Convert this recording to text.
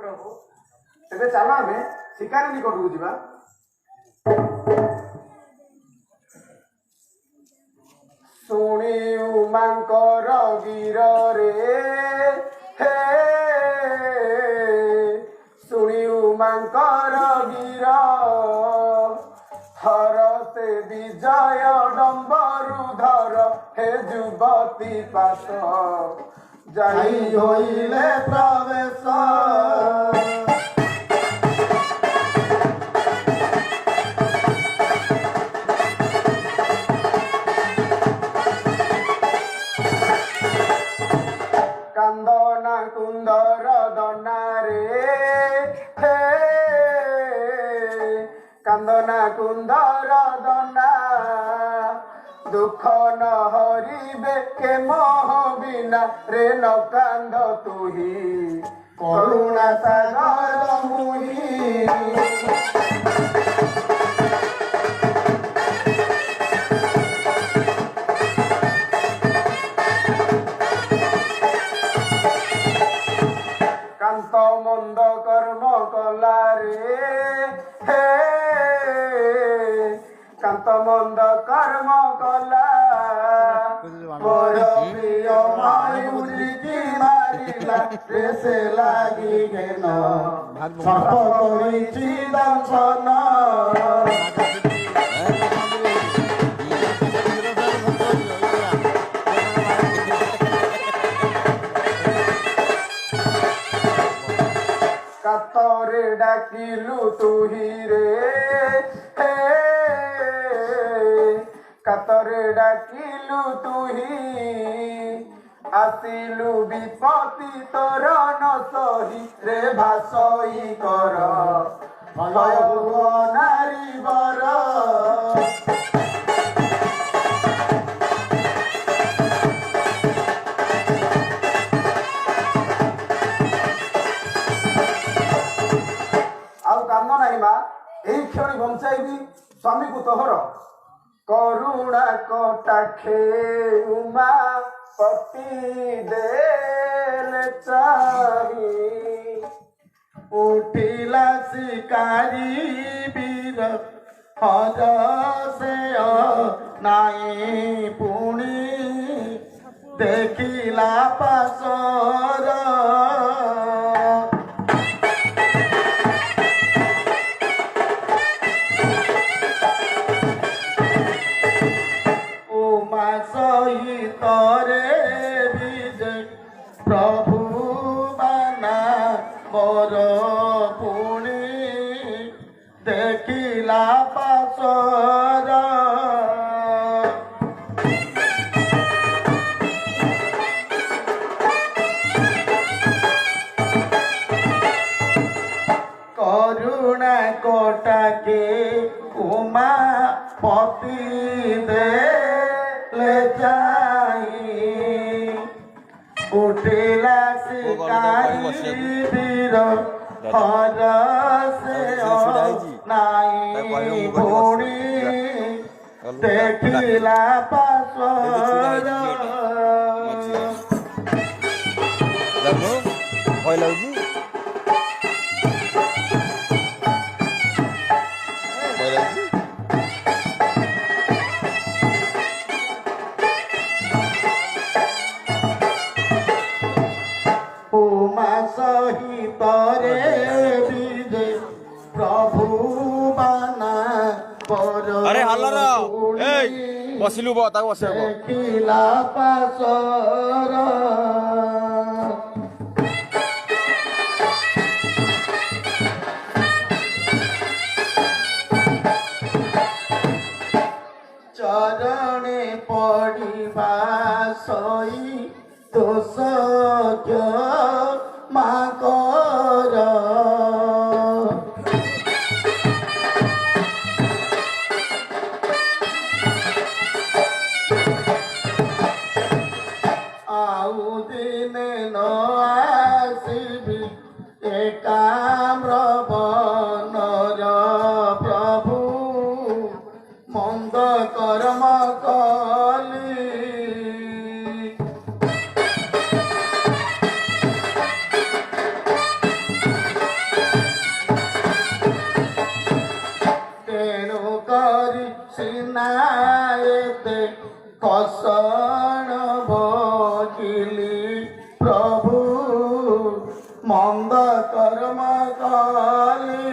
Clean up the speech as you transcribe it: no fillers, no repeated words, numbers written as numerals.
प्रभु तेरे चलो आम शिकारी निकट को जीवा शुणी उमांकर गिर रे हे शुणी उमांकर गिर हर से विजय डम्बरुधर हे युवती पास जाई होइले प्रवेश कांदना कुंदर दनारे हे कांदना कुंदर दना दुख न हरिबे के मोह बिना रे न कांद तुही करुणा सागर मुही कांत मंद कर्म कला रे हे कांत मंद कर्म कला मोर प्रिय मायूरी की मारिला रे से लागी गेन सर्प करिछि दंशन कातरे डाकिलु तुही रे हे कातरे डाकिलु तुही आसिलु विपत्ति तोर न सही रे भासई कर भय नारी बर यही क्षण बंचाइबी स्वामी को तोहर करुणा कटाखे उमा पति देले चाही उठिला शिकारी वीर हर से नाई पुणी देखिला पासर प्रभु बाना मोर पुणी देखिला पासर करुणा कोटाके उमा पति देले जाई उठिला शिकारी वीर हर से नाई पुणी देखिला पासर सहित रे विजय प्रभु बाना पर अरे हल्ला बसिलु देखिला पासर चरणे पड़िबा सई दोष माकर आउ दिने न आसिबी एकाम्र बनर प्रभु मंद कर्म कली সিনায়েতে কষণ ভোগিলি প্রভু মন্দ কর্ম কলি